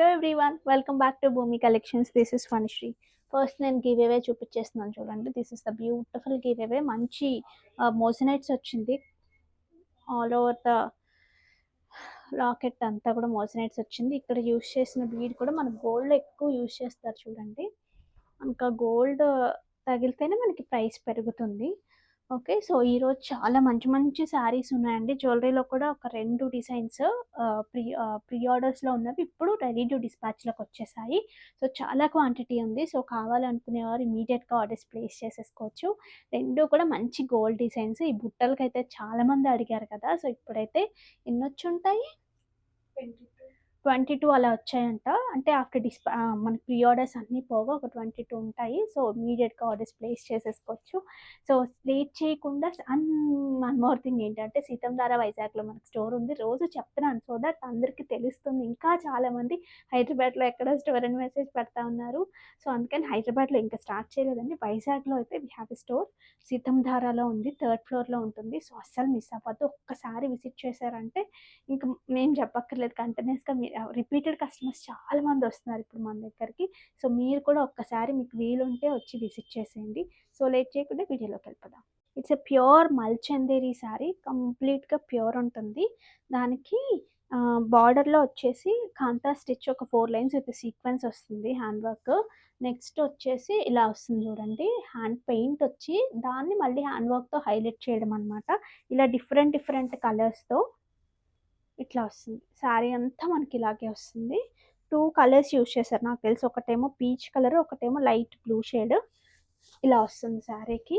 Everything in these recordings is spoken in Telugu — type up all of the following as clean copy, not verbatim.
Hello everyone, welcome back to Bhumi collections. This is Vanishri. First నేను గివ్ అవే చూపించేస్తున్నాను చూడండి. This is the beautiful give away. మంచి మోజనైట్స్ వచ్చింది. ఆల్ ఓవర్ ద లాకెట్ అంతా కూడా మోజనైట్స్ వచ్చింది. ఇక్కడ యూస్ చేసిన బీడ్ కూడా మన గోల్డ్ ఎక్కువ యూస్ చేస్తారు చూడండి. ఇంకా గోల్డ్ తగిలితేనే మనకి ప్రైస్ పెరుగుతుంది. ఓకే. సో, ఈరోజు చాలా మంచి మంచి శారీస్ ఉన్నాయండి. జ్యువెలరీలో కూడా ఒక 2 డిజైన్స్ ప్రీ ఆర్డర్స్‌లో ఉన్నవి ఇప్పుడు రెడీ టు డిస్పాచ్‌లోకి వచ్చేసాయి. సో, చాలా క్వాంటిటీ ఉంది. సో, కావాలనుకునేవారు ఇమ్మీడియేట్‌గా ఆర్డర్స్ ప్లేస్ చేసేసుకోవచ్చు. 2 కూడా మంచి గోల్డ్ డిజైన్స్. ఈ బుట్టలకైతే చాలామంది అడిగారు కదా! సో, ఇప్పుడైతే ఎన్నొచ్చుంటాయి? 22 అలా వచ్చాయంట. అంటే మన ప్రీ ఆర్డర్స్ అన్నీ పోగా ఒక 22 ఉంటాయి. సో, ఇమ్మీడియేట్‌గా ఆర్డర్స్ ప్లేస్ చేసేసుకోవచ్చు. సో, లేట్ చేయకుండా వన్ మోర్ థింగ్ ఏంటంటే సీతంధార వైజాగ్‌లో మనకు స్టోర్ ఉంది. రోజు చెప్తున్నాను సో దట్ అందరికీ తెలుస్తుంది. ఇంకా చాలామంది హైదరాబాద్‌లో ఎక్కడ స్టోర్ అని మెసేజ్ పెడతా ఉన్నారు. సో, అందుకని హైదరాబాద్‌లో ఇంకా స్టార్ట్ చేయలేదండి. వైజాగ్‌లో అయితే వి హ్యావ్ ఎ స్టోర్. సీతంధారలో ఉంది. 3rd ఫ్లోర్‌లో ఉంటుంది. సో, అస్సలు మిస్ అవ్వద్దు. ఒక్కసారి విజిట్ చేశారంటే ఇంక మేము చెప్పక్కర్లేదు. కంటిన్యూస్‌గా రిపీటెడ్ కస్టమర్స్ చాలా మంది వస్తున్నారు ఇప్పుడు మన దగ్గరికి. సో, మీరు కూడా ఒక్కసారి మీకు వీలుంటే వచ్చి విజిట్ చేసేయండి. సో, లేట్ చేయకుండా వీడియోలోకి వెళ్ళిపోదాం. It's a pure Malchanderi sari. కంప్లీట్‌గా ప్యూర్ ఉంటుంది. దానికి బార్డర్‌లో వచ్చేసి కాంతా స్టిచ్ ఒక 4 లైన్స్ విత్ సీక్వెన్స్ వస్తుంది హ్యాండ్ వర్క్. నెక్స్ట్ వచ్చేసి ఇలా వస్తుంది చూడండి. హ్యాండ్ పెయింట్ వచ్చి దాన్ని మళ్ళీ హ్యాండ్ వర్క్‌తో హైలైట్ చేయడం అనమాట. ఇలా డిఫరెంట్ డిఫరెంట్ కలర్స్‌తో ఇట్లా వస్తుంది. శారీ అంతా మనకి ఇలాగే వస్తుంది. 2 కలర్స్ యూజ్ చేశారు నాకు తెలిసి. ఒకటేమో పీచ్ కలర్, ఒకటేమో లైట్ బ్లూ షేడ్. ఇలా వస్తుంది శారీకి.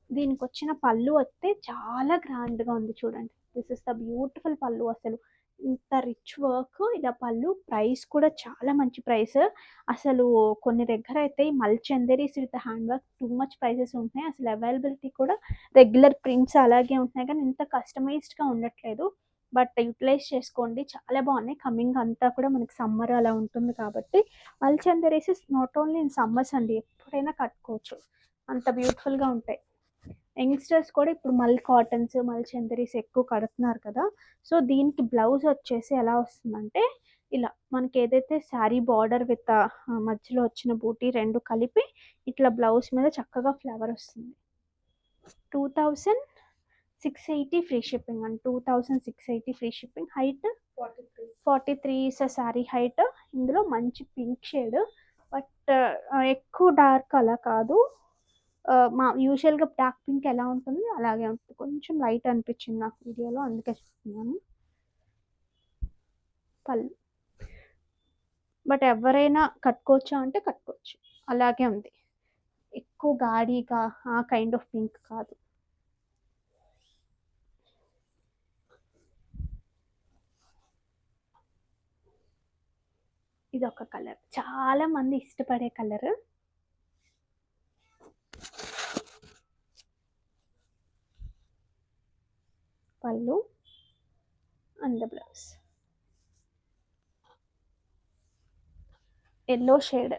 దీనికొచ్చిన పళ్ళు వస్తే చాలా గ్రాండ్‌గా ఉంది చూడండి. దిస్ ఇస్ ద బ్యూటిఫుల్ పళ్ళు అసలు. ఇంత రిచ్ వర్క్ ఇలా పళ్ళు. ప్రైస్ కూడా చాలా మంచి ప్రైస్. అసలు కొన్ని దగ్గరైతే ఈ Malchanderis with hand work too much prices ఉంటున్నాయి. అసలు అవైలబిలిటీ కూడా రెగ్యులర్ ప్రింట్స్ అలాగే ఉంటున్నాయి కానీ ఇంత కస్టమైజ్డ్‌గా ఉండట్లేదు. బట్ యుటిలైజ్ చేసుకోండి. చాలా బాగున్నాయి. కమింగ్ అంతా కూడా మనకి సమ్మర్ అలా ఉంటుంది కాబట్టి మల్చందేరీస్ నాట్ ఓన్లీ ఇన్ సమ్మర్స్ అండి. ఎప్పుడైనా కట్టుకోవచ్చు. అంత బ్యూటిఫుల్‌గా ఉంటాయి. యంగ్‌స్టర్స్ కూడా ఇప్పుడు కాటన్స్, మల్చందేరీస్ ఎక్కువ కడుతున్నారు కదా! సో, దీనికి బ్లౌజ్ వచ్చేసి ఎలా వస్తుందంటే ఇలా మనకి ఏదైతే శారీ బార్డర్ విత్ మధ్యలో వచ్చిన బూటీ 2 కలిపి ఇట్లా బ్లౌజ్ మీద చక్కగా ఫ్లవర్ వస్తుంది. 2680 ఫ్రీ షిప్పింగ్ అండి. 2680 free shipping. Height 43 is sari height. ఇందులో మంచి పింక్ షేడ్. బట్ ఎక్కువ డార్క్ అలా కాదు. మా యూజువల్‌గా డార్క్ పింక్ ఎలా ఉంటుందో అలాగే ఉంటుంది. కొంచెం లైట్ అనిపించింది నాకు వీడియోలో అందుకే చెప్తున్నాను. పళ్ళు. బట్ ఎవరైనా కట్టుకోవచ్చా అంటే కట్టుకోవచ్చు. అలాగే ఉంది. ఎక్కువ గాడిగా ఆ కైండ్ ఆఫ్ పింక్ కాదు. ఇదొక కలర్. చాలా మంది ఇష్టపడే కలర్. పళ్ళు and blouse. Yellow shade.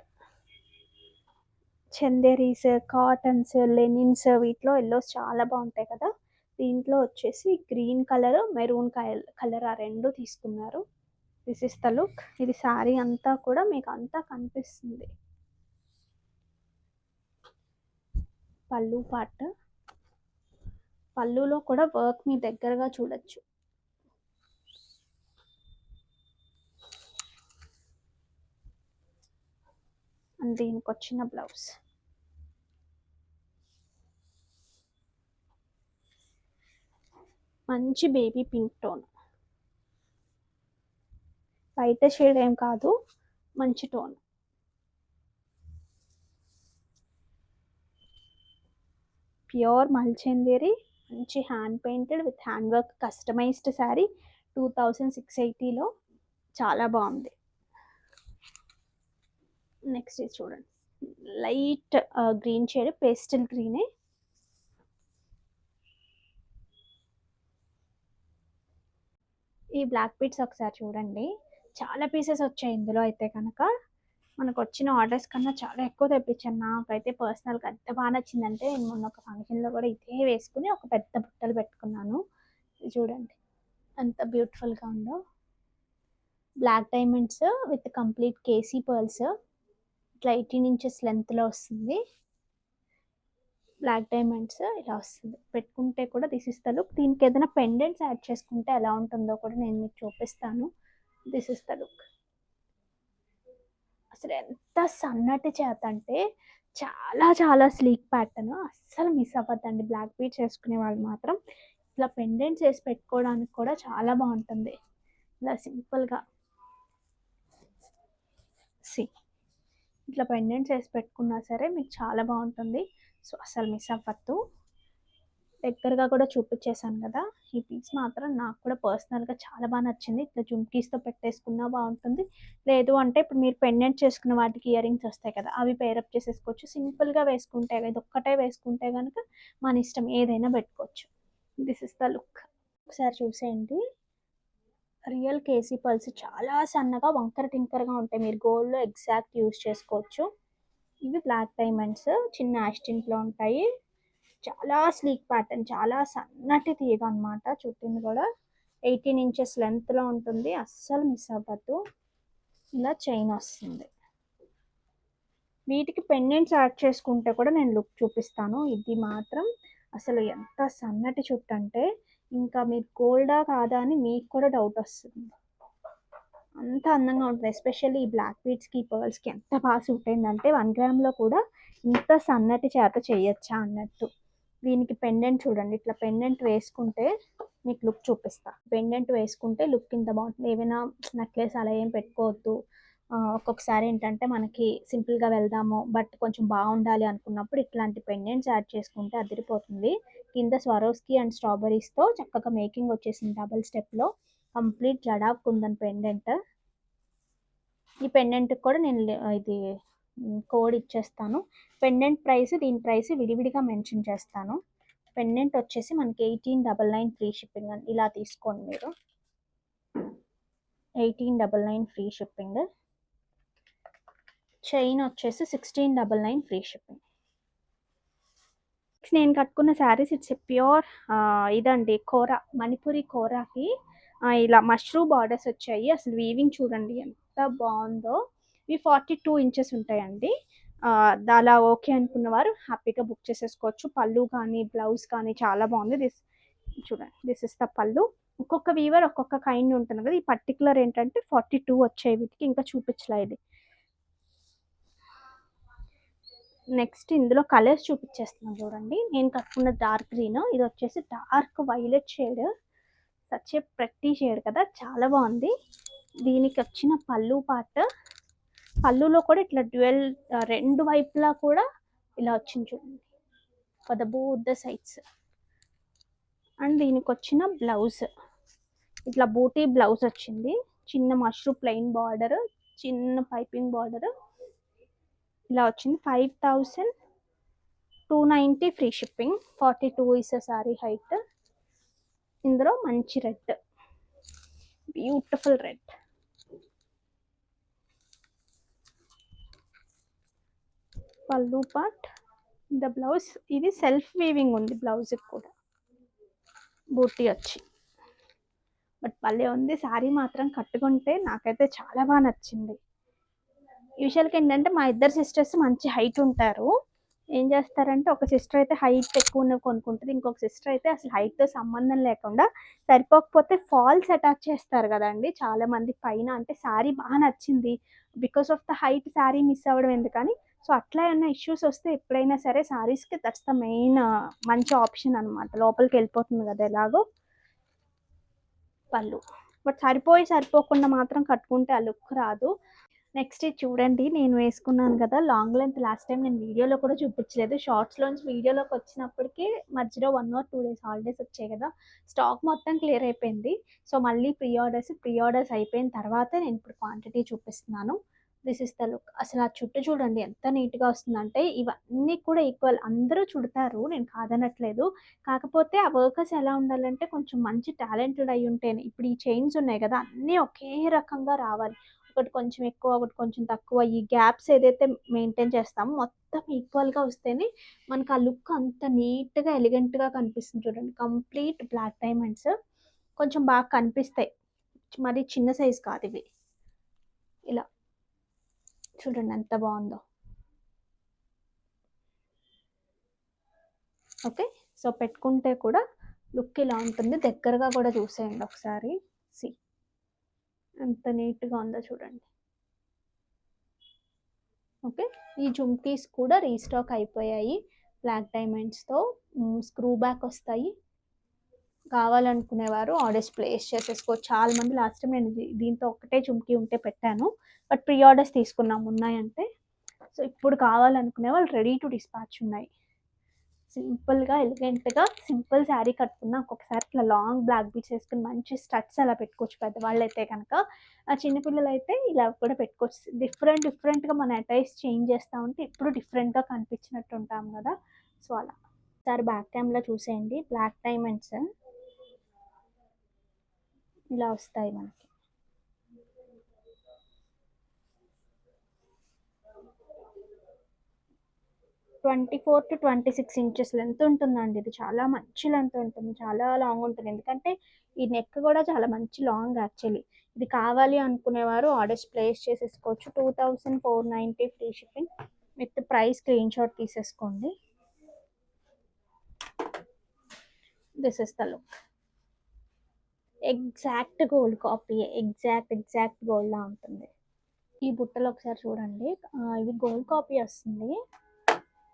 Chanderis, cottons, linens వీటిలో ఎల్లోస్ చాలా బాగుంటాయి కదా! దీంట్లో వచ్చేసి గ్రీన్ కలర్, మెరూన్ కలర్ ఆ 2 తీసుకున్నారు. This is the look. ఇది శారీ అంతా కూడా మీకు అంతా కనిపిస్తుంది. పళ్ళు పార్ట్. పళ్ళులో కూడా వర్క్ మీ దగ్గరగా చూడొచ్చు. అండ్ దీనికి వచ్చిన బ్లౌజ్. మంచి బేబీ పింక్ టోన్. బయట షేడ్ ఏం కాదు, మంచి టోన్. ప్యూర్ మల్చందేరి, మంచి hand painted with hand work customised sari. 2680లో చాలా బాగుంది. నెక్స్ట్ ఇది చూడండి. లైట్ గ్రీన్ షేడ్, పేస్టల్ గ్రీనే. ఈ బ్లాక్ బీడ్స్ ఒకసారి చూడండి. చాలా పీసెస్ వచ్చాయి ఇందులో అయితే కనుక. మనకు వచ్చిన ఆర్డర్స్ కన్నా చాలా ఎక్కువ తెప్పించాను. నాకైతే పర్సనల్‌గా ఎంత బాగా నచ్చిందంటే నేను మొన్న ఒక ఫంక్షన్‌లో కూడా ఇదే వేసుకుని ఒక పెద్ద బుట్టలు పెట్టుకున్నాను. చూడండి ఎంత బ్యూటిఫుల్‌గా ఉందో. Black diamonds with complete keshi pearls. ఇట్లా 18 ఇంచెస్ లెంత్లో వస్తుంది. బ్లాక్ డైమండ్స్ ఇలా వస్తుంది. పెట్టుకుంటే కూడా దిస్ ఇస్ ద లుక్. దీనికి ఏదైనా పెండెంట్స్ యాడ్ చేసుకుంటే ఎలా ఉంటుందో కూడా నేను మీకు చూపిస్తాను. This is the look. అసలు ఎంత సన్నటి చేత అంటే చాలా చాలా స్లీక్ ప్యాటర్న్. అస్సలు మిస్ అవ్వద్దండి బ్లాక్ బీడ్స్ వేసుకునే వాళ్ళు మాత్రం. ఇట్లా పెండెంట్స్ వేసి పెట్టుకోవడానికి కూడా చాలా బాగుంటుంది. ఇలా సింపుల్గా సి ఇట్లా పెండెంట్స్ వేసి పెట్టుకున్నా సరే మీకు చాలా బాగుంటుంది. సో అసలు మిస్ అవ్వద్దు. దగ్గరగా కూడా చూపించేశాను కదా. ఈ పీస్ మాత్రం నాకు కూడా పర్సనల్గా చాలా బాగా నచ్చింది. ఇట్లా జుమ్కీస్తో పెట్టేసుకున్నా బాగుంటుంది. లేదు అంటే ఇప్పుడు మీరు పెండెంట్ చేసుకున్న వాటికి ఇయర్ రింగ్స్ వస్తాయి కదా, అవి పేరప్ చేసేసుకోవచ్చు. సింపుల్గా వేసుకుంటే ఇది ఒక్కటే వేసుకుంటే కనుక మన ఇష్టం ఏదైనా పెట్టుకోవచ్చు. This is the look. ఒకసారి చూసేయండి. రియల్ కేసీ పల్స్ చాలా సన్నగా వంకర టింకరగా ఉంటాయి. మీరు గోల్డ్లో ఎగ్జాక్ట్ యూస్ చేసుకోవచ్చు. ఇవి బ్లాక్ డైమండ్స్ చిన్న యాస్టిన్లో ఉంటాయి. చాలా స్లీక్ ప్యాటర్న్, చాలా సన్నటి తీగ అనమాట. చుట్టింది కూడా 18 ఇంచెస్ లెంత్లో ఉంటుంది. అస్సలు మిస్ అవ్వద్దు. ఇలా చైన్ వస్తుంది. వీటికి పెండెంట్స్ యాడ్ చేసుకుంటే కూడా నేను లుక్ చూపిస్తాను. ఇది మాత్రం అసలు ఎంత సన్నటి చుట్టు అంటే ఇంకా మీరు గోల్డా కాదా అని మీకు కూడా డౌట్ వస్తుంది. అంత అందంగా ఉంటుంది. ఎస్పెషల్లీ ఈ బ్లాక్ బీడ్స్కి పర్ల్స్కి ఎంత బాగా సూట్ అయిందంటే 1 గ్రామ్లో కూడా ఇంత సన్నటి చేత చేయొచ్చా అన్నట్టు. దీనికి పెండెంట్ చూడండి. ఇట్లా పెండెంట్ వేసుకుంటే మీకు లుక్ చూపిస్తా. పెండెంట్ వేసుకుంటే లుక్ ఇంత బాగుంటుంది. ఏమైనా నెక్లెస్ అలా ఏం పెట్టుకోవద్దు. ఒక్కొక్కసారి ఏంటంటే మనకి సింపుల్గా వెళ్దాము బట్ కొంచెం బాగుండాలి అనుకున్నప్పుడు ఇట్లాంటి పెండెంట్స్ యాడ్ చేసుకుంటే అదిరిపోతుంది. కింద స్వరోస్కి అండ్ స్ట్రాబెరీస్తో చక్కగా మేకింగ్ వచ్చేసింది డబల్ స్టెప్లో. కంప్లీట్ జడా కుందన్ పెండెంట్. ఈ పెండెంట్కి కూడా నేను ఇది కోడ్ ఇచ్చేస్తాను. పెండెంట్ ప్రైస్ దీని ప్రైస్ విడివిడిగా మెన్షన్ చేస్తాను. పెండెంట్ వచ్చేసి మనకి 1899 ఫ్రీ షిప్పింగ్ అని ఇలా తీసుకోండి మీరు. 1899 ఫ్రీ షిప్పింగ్. చైన్ వచ్చేసి 1699 ఫ్రీ షిప్పింగ్. నేను కట్టుకున్న శారీస్ ఇట్స్ ప్యూర్ ఇదండి కోరా, మణిపురి కోరాకి ఇలా మష్రూమ్ బార్డర్స్ వచ్చాయి. అసలు వీవింగ్ చూడండి ఎంత బాగుందో. ఇవి 42 ఇంచెస్ ఉంటాయండి. అలా ఓకే అనుకున్న వారు హ్యాపీగా బుక్ చేసేసుకోవచ్చు. పళ్ళు కానీ బ్లౌజ్ కానీ చాలా బాగుంది. చూడండి దిస్ ఇస్ ద పళ్ళు. ఒక్కొక్క వీవర్ ఒక్కొక్క కైండ్ ఉంటుంది కదా. ఈ పర్టికులర్ ఏంటంటే 42 వచ్చాయి వీటికి, ఇంకా చూపించలేదు. నెక్స్ట్ ఇందులో కలర్స్ చూపించేస్తున్నాను చూడండి. నేను కట్టుకున్న డార్క్ గ్రీన్, ఇది వచ్చేసి dark violet shade. Such a ప్రతి షేడ్ కదా, చాలా బాగుంది. దీనికి వచ్చిన పళ్ళు పార్ట్, పళ్ళులో కూడా ఇట్లా డ్యూయల్ రెండు వైపులా కూడా ఇలా వచ్చింది చూడండి for the both the sides. And దీనికి వచ్చిన బ్లౌజ్ ఇట్లా బూటీ బ్లౌజ్ వచ్చింది. చిన్న మష్రూమ్ ప్లెయిన్ బార్డర్, చిన్న పైపింగ్ బార్డర్ ఇలా వచ్చింది. 5290 free shipping. 42 is sorry height. ఇందులో మంచి రెడ్, బ్యూటిఫుల్ రెడ్. పళ్ళు పార్ట్, ద బ్లౌజ్ ఇది సెల్ఫ్ వీవింగ్ ఉంది బ్లౌజ్కి కూడా, బూటీ వచ్చి. బట్ భలే ఉంది. శారీ మాత్రం కట్టుకుంటే నాకైతే చాలా బాగా నచ్చింది. యూజువల్గా ఏంటంటే మా ఇద్దరు సిస్టర్స్ మంచి హైట్ ఉంటారు. ఏం చేస్తారంటే ఒక సిస్టర్ అయితే హైట్ ఎక్కువ ఉన్నవి కొనుక్కుంటుంది, ఇంకొక సిస్టర్ అయితే అసలు హైట్తో సంబంధం లేకుండా సరిపోకపోతే ఫాల్స్ అటాచ్ చేస్తారు కదండి చాలా మంది పైన. అంటే శారీ బాగా నచ్చింది, because of the height sari miss అవ్వడం ఎందుకని. సో అట్లా ఏమైనా ఇష్యూస్ వస్తే ఎప్పుడైనా సరే శారీస్కి దట్స్ ద మెయిన్ మంచి ఆప్షన్ అనమాట. లోపలికి వెళ్ళిపోతుంది కదా ఎలాగో. పళ్ళు బట్ సరిపోకుండా మాత్రం కట్టుకుంటే ఆ లుక్ రాదు. నెక్స్ట్ ఇది చూడండి, నేను వేసుకున్నాను కదా లాంగ్ లెంత్. లాస్ట్ టైం నేను వీడియోలో కూడా చూపించలేదు. షార్ట్స్లోంచి వీడియోలోకి వచ్చినప్పటికీ మధ్యలో 1 or 2 days హాలిడేస్ వచ్చాయి కదా, స్టాక్ మొత్తం క్లియర్ అయిపోయింది. సో మళ్ళీ ప్రీ ఆర్డర్స్ అయిపోయిన తర్వాత నేను ఇప్పుడు క్వాంటిటీ చూపిస్తున్నాను. This is the look. అసలు ఆ చుట్టు చూడండి ఎంత నీట్గా వస్తుందంటే. ఇవన్నీ కూడా ఈక్వల్, అందరూ చుడతారు, నేను కాదనట్లేదు. కాకపోతే ఆ వర్కర్స్ ఎలా ఉండాలంటే కొంచెం మంచి టాలెంటెడ్ అయి ఉంటేనే. ఇప్పుడు ఈ చైన్స్ ఉన్నాయి కదా, అన్నీ ఒకే రకంగా రావాలి. ఒకటి కొంచెం ఎక్కువ, ఒకటి కొంచెం తక్కువ. ఈ గ్యాప్స్ ఏదైతే మెయింటైన్ చేస్తామో మొత్తం ఈక్వల్గా వస్తేనే మనకు ఆ లుక్ అంత నీట్గా ఎలిగెంట్గా కనిపిస్తుంది. చూడండి కంప్లీట్ బ్లాక్ డైమండ్స్ కొంచెం బాగా కనిపిస్తాయి, మరి చిన్న సైజ్ కాదు ఇవి. ఇలా చూడండి ఎంత బాగుందో. ఓకే, సో పెట్టుకుంటే కూడా లుక్ ఇలా ఉంటుంది. దగ్గరగా కూడా చూసేయండి ఒకసారి. సి ఎంత నీట్గా ఉందో చూడండి. ఓకే, ఈ జుమ్కీస్ కూడా రీస్టాక్ అయిపోయాయి బ్లాక్ డైమండ్స్తో. స్క్రూ బ్యాక్ వస్తాయి. కావాలనుకునేవారు ఆర్డర్స్ ప్లేస్ చేసేసుకోవచ్చు. చాలా మంది లాస్ట్ టైం నేను దీంతో ఒకటే జుమ్కీ ఉంటే పెట్టాను, బట్ ప్రీ ఆర్డర్స్ తీసుకున్నాం ఉన్నాయంటే. సో ఇప్పుడు కావాలనుకునే వాళ్ళు రెడీ టు డిస్పాచ్ ఉన్నాయి. సింపుల్గా ఎలిగెంట్గా సింపుల్ శారీ కట్టుకున్నా ఒక్కొక్కసారి ఇట్లా లాంగ్ బ్లాక్ బీట్స్ వేసుకుని మంచి స్టడ్స్ అలా పెట్టుకోవచ్చు. పెద్దవాళ్ళు అయితే కనుక, చిన్నపిల్లలు అయితే ఇలా కూడా పెట్టుకోవచ్చు. డిఫరెంట్గా మన అటైర్స్ చేంజ్ చేస్తూ ఉంటే ఇప్పుడు డిఫరెంట్గా కనిపించినట్టు ఉంటాం కదా. సో అలా ఒకసారి బ్యాక్ క్యామ్లో చూసేయండి. బ్లాక్ డైమండ్స్ ఇలా వస్తాయి మనకి. ట్వంటీ 24 to 26 ఇంచెస్ లెంత్ ఉంటుందండి. ఇది చాలా మంచి లెంత్ ఉంటుంది, చాలా లాంగ్ ఉంటుంది. ఎందుకంటే ఈ నెక్ కూడా చాలా మంచి లాంగ్ యాక్చువల్లీ. ఇది కావాలి అనుకునేవారు ఆర్డర్స్ ప్లేస్ చేసేసుకోవచ్చు. 2490 free shipping with price screenshot తీసేసుకోండి. This is the look. Exact gold copy, exact gold లా ఉంటుంది. ఈ బుట్టలు ఒకసారి చూడండి. ఇవి గోల్డ్ కాపీ వస్తుంది.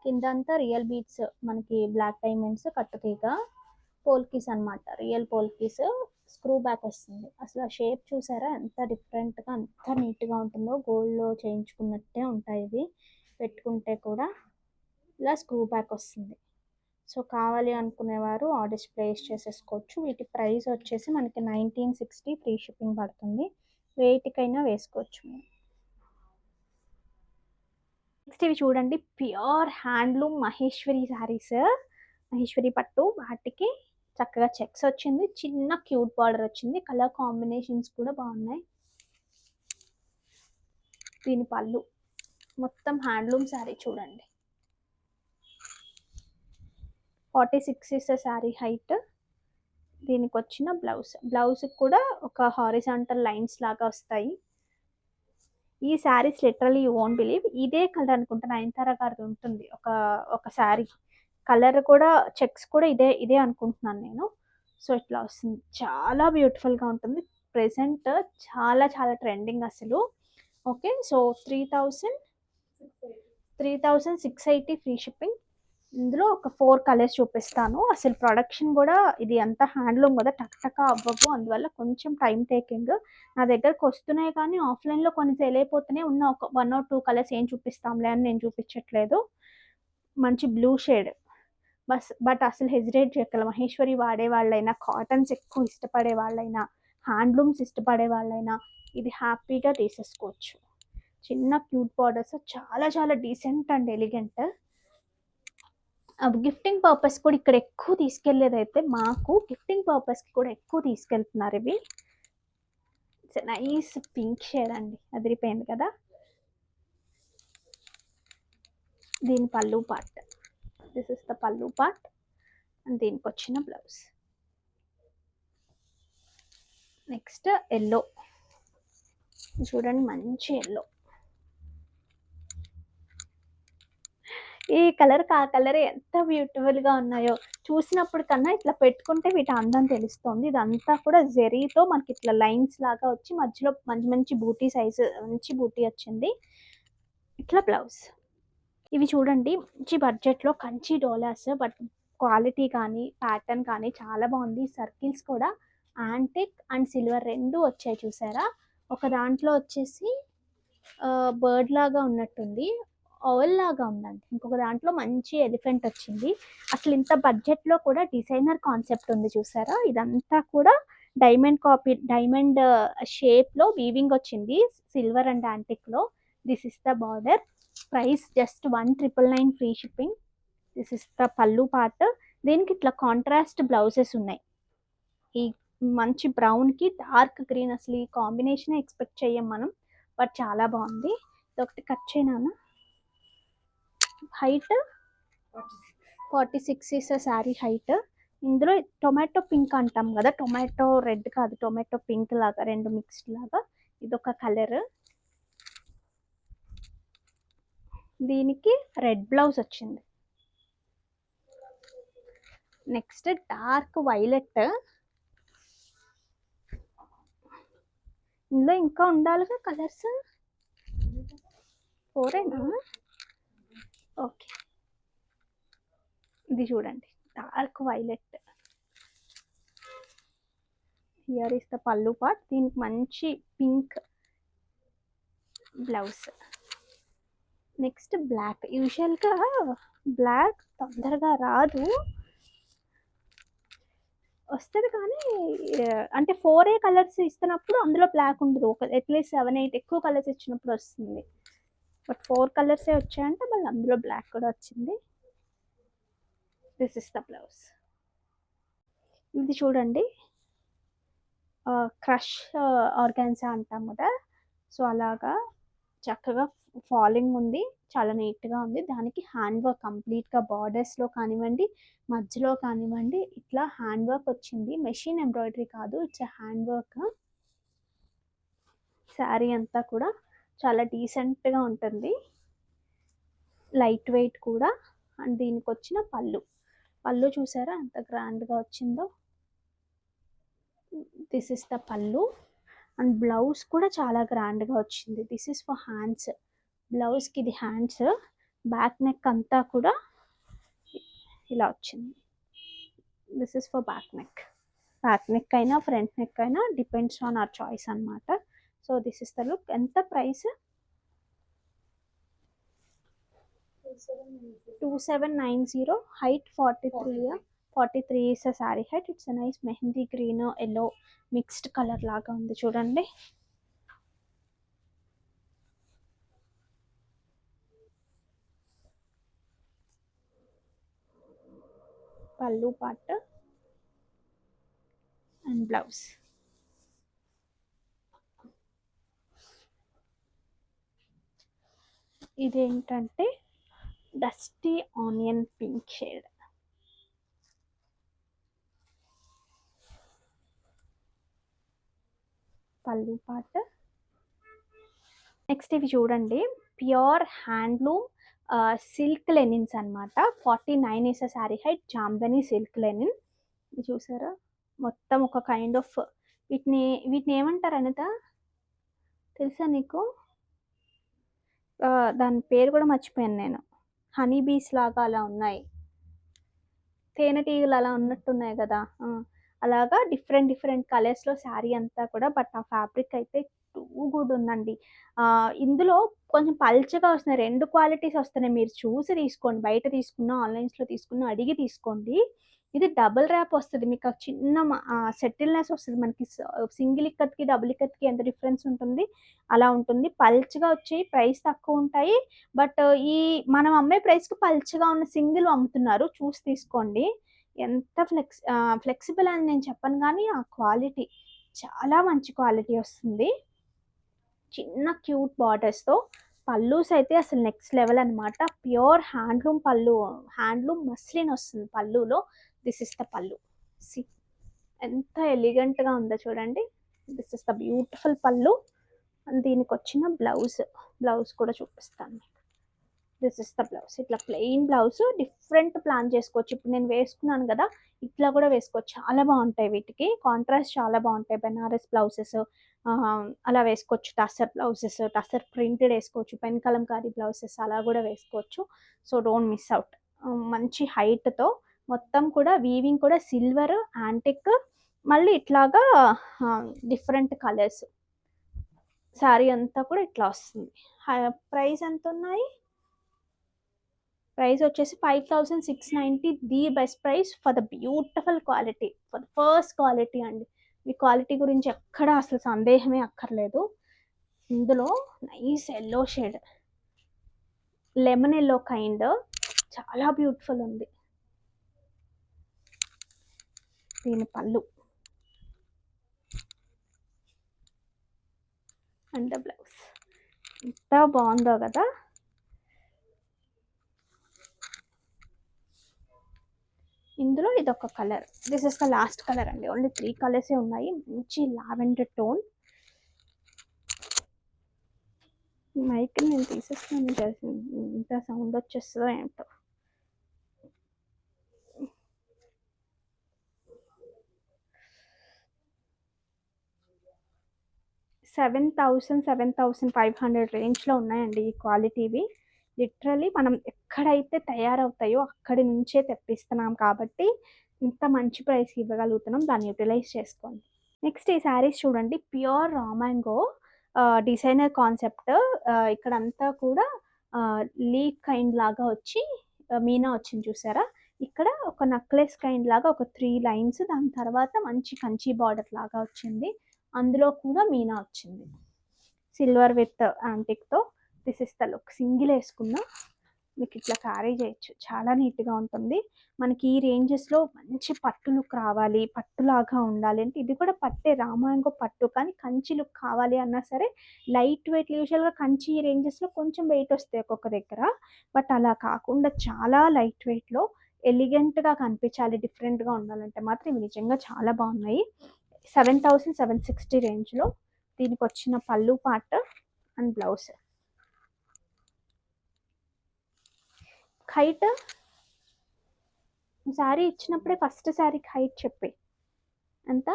కిందంతా రియల్ బీట్స్, మనకి బ్లాక్ డైమండ్స్ కట్టుతీగ పోల్కీస్ అనమాట. రియల్ పోల్కీస్. స్క్రూ బ్యాక్ వస్తుంది. అసలు ఆ షేప్ చూసారా ఎంత డిఫరెంట్గా, అంత నీట్గా ఉంటుందో. గోల్డ్లో చేయించుకున్నట్టే ఉంటాయి ఇవి. పెట్టుకుంటే కూడా ఇలా స్క్రూ బ్యాక్ వస్తుంది. సో కావాలి అనుకునేవారు ఆర్డర్స్ ప్లేస్ చేసేసుకోవచ్చు. వీటి ప్రైస్ వచ్చేసి మనకి 1960 ఫ్రీ షిప్పింగ్ పడుతుంది. వెయిట్కైనా వేసుకోవచ్చు. నెక్స్ట్ ఇవి చూడండి, ప్యూర్ హ్యాండ్లూమ్ మహేశ్వరి శారీస్. మహేశ్వరి పట్టు, వాటికి చక్కగా చెక్స్ వచ్చింది, చిన్న క్యూట్ బార్డర్ వచ్చింది. కలర్ కాంబినేషన్స్ కూడా బాగున్నాయి. దీని పళ్ళు మొత్తం హ్యాండ్లూమ్ శారీ చూడండి. 46 ఇస్ శారీ హైట్. దీనికి వచ్చిన బ్లౌజ్ కూడా ఒక హారిజాంటల్ లైన్స్ లాగా వస్తాయి. ఈ saris literally you won't believe, ఇదే కలర్ అనుకుంటా నయనతార గారిది ఉంటుంది ఒక శారీ. కలర్ కూడా చెక్స్ కూడా ఇదే అనుకుంటున్నాను నేను. సో ఇట్లా వస్తుంది, చాలా బ్యూటిఫుల్గా ఉంటుంది. ప్రెసెంట్ చాలా ట్రెండింగ్ అసలు. Okay, so 3680 free shipping. ఇందులో ఒక 4 కలర్స్ చూపిస్తాను. అసలు ప్రొడక్షన్ కూడా ఇది అంతా హ్యాండ్లూమ్ కదా, టక్ అవ్వవు. అందువల్ల కొంచెం టైం టేకింగ్. నా దగ్గరకు వస్తున్నాయి కానీ ఆఫ్లైన్లో కొన్ని సేల్ అయిపోతున్నాయి. ఉన్న ఒక 1 or 2 కలర్స్ ఏం చూపిస్తాంలే అని నేను చూపించట్లేదు. మంచి బ్లూ షేడ్ బట్ అసలు హెజిటేట్ చేయగల. మహేశ్వరి వాడే వాళ్ళైనా, కాటన్స్ ఎక్కువ ఇష్టపడే వాళ్ళైనా, హ్యాండ్లూమ్స్ ఇష్టపడే వాళ్ళైనా ఇది హ్యాపీగా తీసేసుకోవచ్చు. చిన్న క్యూట్ బార్డర్స్, చాలా decent and elegant. Gifting purpose కూడా ఇక్కడ ఎక్కువ తీసుకెళ్లేది అయితే మాకు గిఫ్టింగ్ పర్పస్కి కూడా ఎక్కువ తీసుకెళ్తున్నారు ఇవి. నైస్ పింక్ షేడ్ అండి, అదిరిపోయింది కదా. దీని పళ్ళు పార్ట్, దిస్ ఇస్ ద పళ్ళు పార్ట్. అండ్ దీనికి వచ్చిన బ్లౌజ్. నెక్స్ట్ ఎల్లో చూడండి, మంచి ఎల్లో. ఈ కలర్ ఆ కలర్ ఎంత బ్యూటిఫుల్గా ఉన్నాయో. చూసినప్పుడు కన్నా ఇట్లా పెట్టుకుంటే వీటి అందం తెలుస్తుంది. ఇదంతా కూడా జెరీతో మనకి ఇట్లా లైన్స్ లాగా వచ్చి మధ్యలో మంచి బూటీ సైజు, మంచి బూటీ వచ్చింది. ఇట్లా బ్లౌజ్. ఇవి చూడండి, మంచి బడ్జెట్లో కంచి డోలాస్, బట్ క్వాలిటీ కానీ ప్యాటర్న్ కానీ చాలా బాగుంది. సర్కిల్స్ కూడా యాంటిక్ అండ్ సిల్వర్ రెండు వచ్చాయి చూసారా. ఒక దాంట్లో వచ్చేసి బర్డ్ లాగా ఉన్నట్టుంది, ఓవెల్ లాగా ఉందండి. ఇంకొక దాంట్లో మంచి ఎలిఫెంట్ వచ్చింది. అసలు ఇంత బడ్జెట్లో కూడా డిజైనర్ కాన్సెప్ట్ ఉంది చూసారా. ఇదంతా కూడా డైమండ్ షేప్లో వీవింగ్ వచ్చింది, సిల్వర్ అండ్ యాంటిక్లో. This is the border. Price just 1999 free shipping. This is the పళ్ళు పార్ట్. దీనికి ఇట్లా కాంట్రాస్ట్ బ్లౌజెస్ ఉన్నాయి. ఈ మంచి బ్రౌన్కి డార్క్ గ్రీన్, అసలు ఈ కాంబినేషన్ ఎక్స్పెక్ట్ చేయం మనం, బట్ చాలా బాగుంది. ఇదొకటి కట్ చేయనా. Height 46 is sari height. ఇందులో టొమాటో పింక్ అంటాం కదా, టొమాటో రెడ్ కాదు, టొమాటో పింక్ లాగా రెండు మిక్స్డ్ లాగా. ఇదొక కలర్. దీనికి రెడ్ బ్లౌజ్ వచ్చింది. Next dark violet. ఇందులో ఇంకా ఉండాలిగా కలర్స్. 4ఏనా? ఓకే, ఇది చూడండి dark violet. Here is the pallu part. దీనికి మంచి పింక్ బ్లౌజ్. Next black. యూజువల్గా బ్లాక్ తొందరగా రాదు, వస్తుంది కానీ అంటే 4 కలర్స్ ఇస్తున్నప్పుడు అందులో బ్లాక్ ఉండదు. ఒక అట్లీస్ట్ 7, 8 ఎక్కువ కలర్స్ ఇచ్చినప్పుడు వస్తుంది. బట్ 4 కలర్సే వచ్చాయంటే మళ్ళీ అందులో బ్లాక్ కూడా వచ్చింది. This is the blouse. ఇది చూడండి, క్రష్ ఆర్గాన్జా అంటాం కదా, సో అలాగా చక్కగా ఫాలింగ్ ఉంది, చాలా నీట్గా ఉంది. దానికి హ్యాండ్ వర్క్ కంప్లీట్గా బార్డర్స్లో కానివ్వండి, మధ్యలో కానివ్వండి, ఇట్లా హ్యాండ్ వర్క్ వచ్చింది. మెషిన్ ఎంబ్రాయిడరీ కాదు, ఇట్స్ హ్యాండ్ వర్క్. శారీ అంతా కూడా చాలా డీసెంట్గా ఉంటుంది, లైట్ వెయిట్ కూడా. అండ్ దీనికి వచ్చిన పళ్ళు చూసారా ఎంత గ్రాండ్గా వచ్చిందో. దిస్ ఇస్ ద పళ్ళు. అండ్ బ్లౌజ్ కూడా చాలా గ్రాండ్గా వచ్చింది. This is for hands. బ్లౌజ్కి ఇది హ్యాండ్స్. బ్యాక్ నెక్ అంతా కూడా ఇలా వచ్చింది. This is for back neck. Back neck అయినా ఫ్రంట్ నెక్ అయినా డిపెండ్స్ ఆన్ అవర్ చాయిస్ అనమాట. So this is the look. ఎంత price? 2790. Height 43. 43 is a saree height. It's a nice mehndi green yellow mixed colour లాగా ఉంది చూడండి. పళ్ళు పార్ట్ అండ్ బ్లౌజ్. ఇదేంటంటే డస్టీ ఆనియన్ పింక్ షేడ్. పళ్ళు పార్ట్. నెక్స్ట్ ఇవి చూడండి, ప్యూర్ హ్యాండ్లూమ్ సిల్క్ లెనిన్స్ అనమాట. 49 is a sari height. Jamdani silk Lenin. ఇది చూసారా, మొత్తం ఒక కైండ్ ఆఫ్ వీటిని ఏమంటారు అనిత, తెలుసా నీకు? దాని పేరు కూడా మర్చిపోయాను నేను. హనీ బీస్ లాగా అలా ఉన్నాయి, తేనెటీగలు అలా ఉన్నట్టున్నాయి కదా, అలాగా డిఫరెంట్ కలర్స్లో శారీ అంతా కూడా. బట్ ఆ ఫ్యాబ్రిక్ అయితే టూ గుడ్ ఉందండి. ఇందులో కొంచెం పల్చగా వస్తున్నాయి, 2 క్వాలిటీస్ వస్తున్నాయి. మీరు చూసి తీసుకోండి, బయట తీసుకున్నా ఆన్లైన్స్లో తీసుకున్నా అడిగి తీసుకోండి. ఇది డబుల్ ర్యాప్ వస్తుంది, మీకు చిన్న సెటిల్నెస్ వస్తుంది. మనకి సింగిల్ ఇక్కత్కి డబుల్ ఇక్కత్కి ఎంత డిఫరెన్స్ ఉంటుంది అలా ఉంటుంది. పల్చగా వచ్చి ప్రైస్ తక్కువ ఉంటాయి, బట్ ఈ మనం అమ్మే ప్రైస్కి పల్చగా ఉన్న సింగిల్ అమ్ముతున్నారు, చూసి తీసుకోండి. ఎంత ఫ్లెక్సిబుల్ అని నేను చెప్పను, కానీ ఆ క్వాలిటీ చాలా మంచి క్వాలిటీ వస్తుంది. చిన్న క్యూట్ బార్డర్స్తో. పల్లూస్ అయితే అసలు నెక్స్ట్ లెవెల్ అనమాట. ప్యూర్ హ్యాండ్లూమ్ పళ్ళు, హ్యాండ్లూమ్ మస్లిన్ వస్తుంది పళ్ళులో. దిస్ ఇస్ ద పళ్ళు. సి ఎంత ఎలిగెంట్గా ఉందో చూడండి. దిస్ ఇస్ ద బ్యూటిఫుల్ పళ్ళు. అండ్ దీనికి వచ్చిన బ్లౌజ్ కూడా చూపిస్తాను. This is the blouse. ఇట్లా ప్లెయిన్ బ్లౌజ్ డిఫరెంట్ ప్లాన్ చేసుకోవచ్చు. ఇప్పుడు నేను వేసుకున్నాను కదా, ఇట్లా కూడా వేసుకోవచ్చు, చాలా బాగుంటాయి. వీటికి కాంట్రాస్ట్ చాలా బాగుంటాయి. బెనారస్ బ్లౌజెస్ అలా వేసుకోవచ్చు, టసర్ బ్లౌజెస్, టసర్ ప్రింటెడ్ వేసుకోవచ్చు, పెన్ కలంకారీ బ్లౌజెస్ అలా కూడా వేసుకోవచ్చు. So don't miss out. మంచి హైట్తో మొత్తం కూడా వీవింగ్ కూడా సిల్వర్ యాంటిక్, మళ్ళీ ఇట్లాగా డిఫరెంట్ కలర్స్. శారీ అంతా కూడా ఇట్లా వస్తుంది. ప్రైస్ ఎంత ఉన్నాయి? ప్రైస్ వచ్చేసి 5690. The best price for the beautiful quality, for the first quality అండి. ఈ క్వాలిటీ గురించి ఎక్కడ అసలు సందేహమే అక్కర్లేదు. ఇందులో nice yellow shade, lemon yellow kind, చాలా బ్యూటిఫుల్ ఉంది. దీని పళ్ళు అండ్ బ్లౌజ్ ఎంత బాగుందో కదా. ఇందులో ఇదొక colour. This is the last colour అండి. ఓన్లీ 3 కలర్సే ఉన్నాయి. మంచి లావెండర్ టోన్. ఈ మైక్ నేను తీసేస్తున్నాను, ఇంత సౌండ్ వచ్చేస్తుందో ఏంటో. 7,500 రేంజ్లో ఉన్నాయండి ఈ క్వాలిటీవి. లిటరలీ మనం ఎక్కడైతే తయారవుతాయో అక్కడి నుంచే తెప్పిస్తున్నాం కాబట్టి ఇంత మంచి ప్రైస్కి ఇవ్వగలుగుతున్నాం. దాన్ని యూటిలైజ్ చేసుకోండి. నెక్స్ట్ ఈ శారీస్ చూడండి, pure raw mango designer concept. ఇక్కడంతా కూడా లీఫ్ కైండ్ లాగా వచ్చి మీనా వచ్చింది చూసారా. ఇక్కడ ఒక నెక్లెస్ కైండ్ లాగా ఒక 3 లైన్స్, దాని తర్వాత మంచి కంచి బార్డర్ లాగా వచ్చింది. అందులో కూడా మీనా వచ్చింది సిల్వర్ విత్ యాంటిక్తో. This is the look. Single వేసుకున్నా మీకు ఇట్లా క్యారీ చేయొచ్చు, చాలా నీట్గా ఉంటుంది. మనకి ఈ రేంజెస్లో మంచి పట్టు లుక్ రావాలి, పట్టులాగా ఉండాలి అంటే ఇది కూడా పట్టే, రామాయంగో పట్టు, కానీ కంచి లుక్ కావాలి అన్నా సరే లైట్ వెయిట్. యూజువల్గా కంచి ఈ రేంజెస్లో కొంచెం వెయిట్ వస్తాయి ఒక్కొక్క దగ్గర, బట్ అలా కాకుండా చాలా లైట్ వెయిట్లో ఎలిగెంట్గా కనిపించాలి, డిఫరెంట్గా ఉండాలంటే మాత్రం ఇవి నిజంగా చాలా బాగున్నాయి. 7,760 రేంజ్లో దీనికి వచ్చిన పళ్ళు part and blouse. Height sari ఇచ్చినప్పుడే ఫస్ట్ శారీకి హైట్ చెప్పి ఎంత.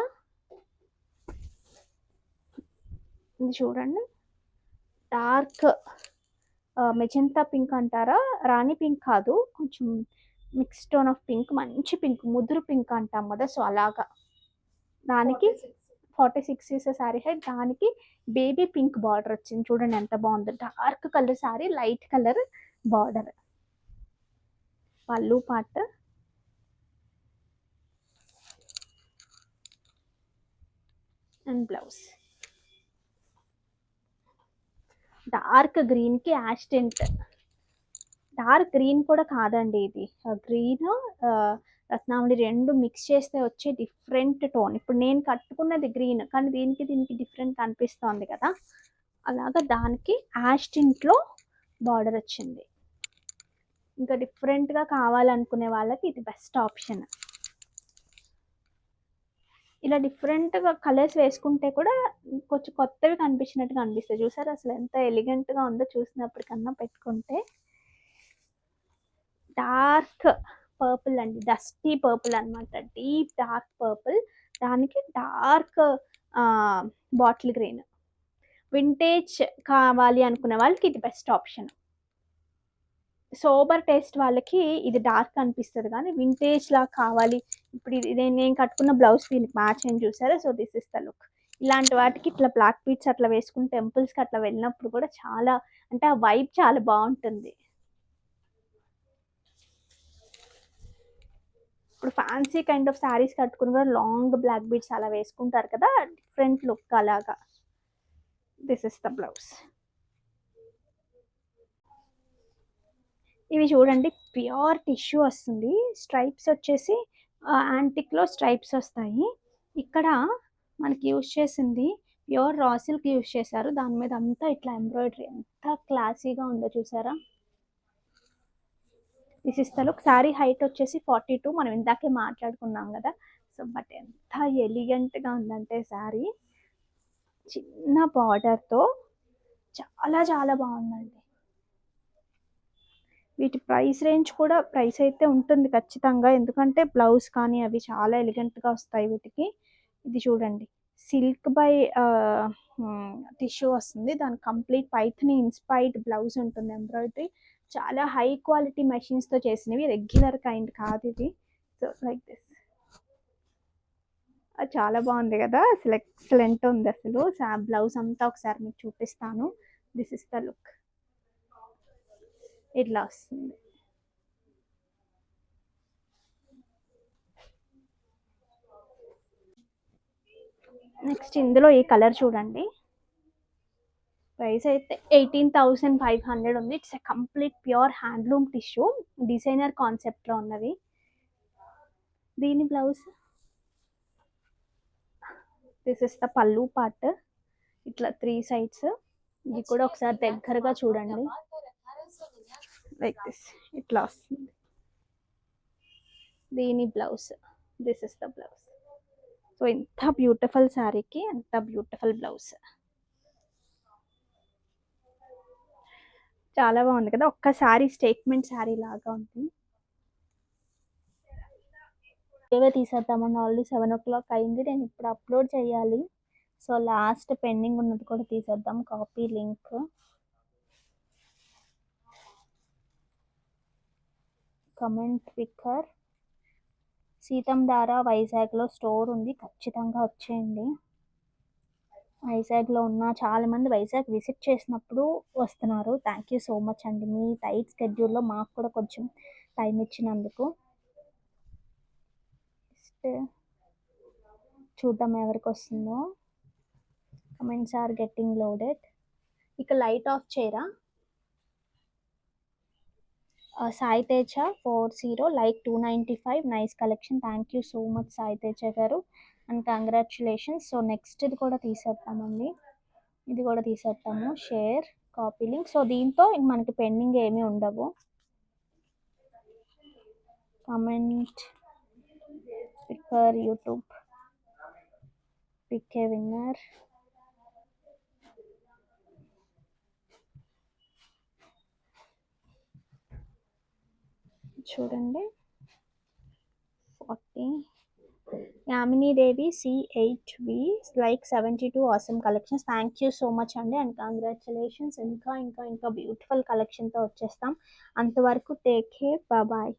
ఇది చూడండి, డార్క్ మెజెంతా పింక్ అంటారా, రాణి పింక్ కాదు, కొంచెం మిక్స్ టోన్ ఆఫ్ పింక్, మంచి పింక్, ముదురు పింక్ అంటాం కదా, సో అలాగా. దానికి 46 ఇస్ శారీ హైట్, దానికి బేబీ పింక్ బార్డర్ వచ్చింది. చూడండి ఎంత బాగుంది, dark colour sari, light colour border. పళ్ళు పార్ట్ అండ్ బ్లౌజ్. డార్క్ గ్రీన్కి యాష్ టింట్, డార్క్ గ్రీన్ కూడా కాదండి ఇది, గ్రీన్ రత్నావళి రెండు మిక్స్ చేస్తే వచ్చే డిఫరెంట్ టోన్. ఇప్పుడు నేను కట్టుకున్నది గ్రీన్, కానీ దీనికి డిఫరెంట్ కనిపిస్తోంది కదా, అలాగా దానికి యాష్ టింట్లో బార్డర్ వచ్చింది. ఇంకా డిఫరెంట్గా కావాలనుకునే వాళ్ళకి ఇది బెస్ట్ ఆప్షన్. ఇలా డిఫరెంట్గా కలర్స్ వేసుకుంటే కూడా కొంచెం కొత్తవి కనిపించినట్టుగా అనిపిస్తాయి. చూసారు అసలు ఎంత ఎలిగెంట్గా ఉందో చూసినప్పటికన్నా పెట్టుకుంటే. డార్క్ పర్పుల్ అండి, డస్టీ పర్పుల్ అనమాట, డీప్ డార్క్ పర్పుల్, దానికి డార్క్ బాటిల్ గ్రీన్. వింటేజ్ కావాలి అనుకునే వాళ్ళకి ఇది బెస్ట్ ఆప్షన్. సోబర్ టేస్ట్ వాళ్ళకి ఇది డార్క్ అనిపిస్తుంది, కానీ వింటేజ్ లా కావాలి. ఇప్పుడు ఇది నేను కట్టుకున్న బ్లౌజ్ దీనికి మ్యాచ్ అని చూసారా. So this is the look. ఇలాంటి వాటికి ఇట్లా బ్లాక్ బీట్స్ అట్లా వేసుకుని టెంపుల్స్కి అట్లా వెళ్ళినప్పుడు కూడా చాలా, అంటే ఆ వైబ్ చాలా బాగుంటుంది. ఇప్పుడు ఫ్యాన్సీ కైండ్ ఆఫ్ శారీస్ కట్టుకుని కూడా లాంగ్ బ్లాక్ బీట్స్ అలా వేసుకుంటారు కదా, డిఫరెంట్ లుక్ అలాగా. This is the blouse. ఇవి చూడండి, ప్యూర్ టిష్యూ వస్తుంది, స్ట్రైప్స్ వచ్చేసి యాంటిక్లో స్ట్రైప్స్ వస్తాయి. ఇక్కడ మనకి యూజ్ చేసింది ప్యూర్ రా సిల్క్ యూజ్ చేశారు, దాని మీద అంతా ఇట్లా ఎంబ్రాయిడరీ, ఎంత క్లాసీగా ఉందో చూసారా. This is the look. Sari height వచ్చేసి 42, మనం ఇందాకే మాట్లాడుకున్నాం కదా. సో బట్ ఎంత ఎలిగెంట్గా ఉందంటే శారీ, చిన్న బార్డర్తో చాలా చాలా బాగుందండి. వీటి ప్రైస్ రేంజ్ కూడా ప్రైస్ అయితే ఉంటుంది ఖచ్చితంగా, ఎందుకంటే బ్లౌజ్ కానీ అవి చాలా ఎలిగెంట్గా వస్తాయి వీటికి. ఇది చూడండి, సిల్క్ బై టిష్యూ వస్తుంది, దాని కంప్లీట్ పైథని ఇన్స్పైర్డ్ బ్లౌజ్ ఉంటుంది, ఎంబ్రాయిడరీ చాలా హై క్వాలిటీ మెషిన్స్తో చేసినవి, రెగ్యులర్ కైండ్ కాదు ఇది. సో లైక్ దిస్, చాలా బాగుంది కదా, అసలు ఎక్సలెంట్ ఉంది అసలు. బ్లౌజ్ అంతా ఒకసారి మీకు చూపిస్తాను. దిస్ ఇస్ ద లుక్, ఇట్లా వస్తుంది. నెక్స్ట్ ఇందులో ఈ కలర్ చూడండి, ప్రైస్ అయితే 18,500 ఉంది. It's a complete pure handloom tissue, designer కాన్సెప్ట్లో ఉన్నది. దీని బ్లౌజ్, దిస్ ఇస్ ద పళ్ళు పార్ట్, ఇట్లా 3 సైడ్స్. ఇది కూడా ఒకసారి దగ్గరగా చూడండి, లైక్ దిస్ ఇట్లా వస్తుంది. దీని blouse, this is the blouse. So ఇంత బ్యూటిఫుల్ శారీకి ఎంత బ్యూటిఫుల్ బ్లౌజ్. చాలా బాగుంది కదా! ఒక్కసారి స్టేట్మెంట్ శారీ లాగా ఉంది. ఏవే తీసేద్దామని ఆల్రెడీ 7:00 అయింది. నేను ఇప్పుడు అప్లోడ్ చేయాలి. సో, లాస్ట్ పెండింగ్ ఉన్నది కూడా తీసేద్దాం. Copy link. Comment picker. Seethammadhara వైజాగ్‌లో స్టోర్ ఉంది. ఖచ్చితంగా వచ్చేయండి. వైజాగ్‌లో ఉన్న చాలామంది వైజాగ్ విజిట్ చేసినప్పుడు వస్తున్నారు. థ్యాంక్ యూ సో మచ్ అండి. మీ టైట్ స్కెడ్యూల్‌లో మాకు కూడా కొంచెం టైం ఇచ్చినందుకు. నెక్స్ట్ చూద్దాం ఎవరికొస్తుందో. Comments are getting loaded. ఇక లైట్ ఆఫ్ చేయరా? Sai Teja 40 like 295 nice collection. Thank you so much Sai Teja గారు అండ్ కంగ్రాచులేషన్స్. సో నెక్స్ట్ ఇది కూడా తీసేద్దామండి. ఇది కూడా తీసేద్దాము. Share copy link. సో దీంతో ఇంక మనకి పెండింగ్ ఏమీ ఉండవు. Comment picker YouTube pick a winner. చూడండి 40 Yamini Devi C8V like 72 awesome collections. Thank you so much అండి అండ్ కంగ్రాచులేషన్స్. ఇంకా ఇంకా ఇంకా బ్యూటిఫుల్ కలెక్షన్తో వచ్చేస్తాం. అంతవరకు టేక్ కేర్. బాయ్.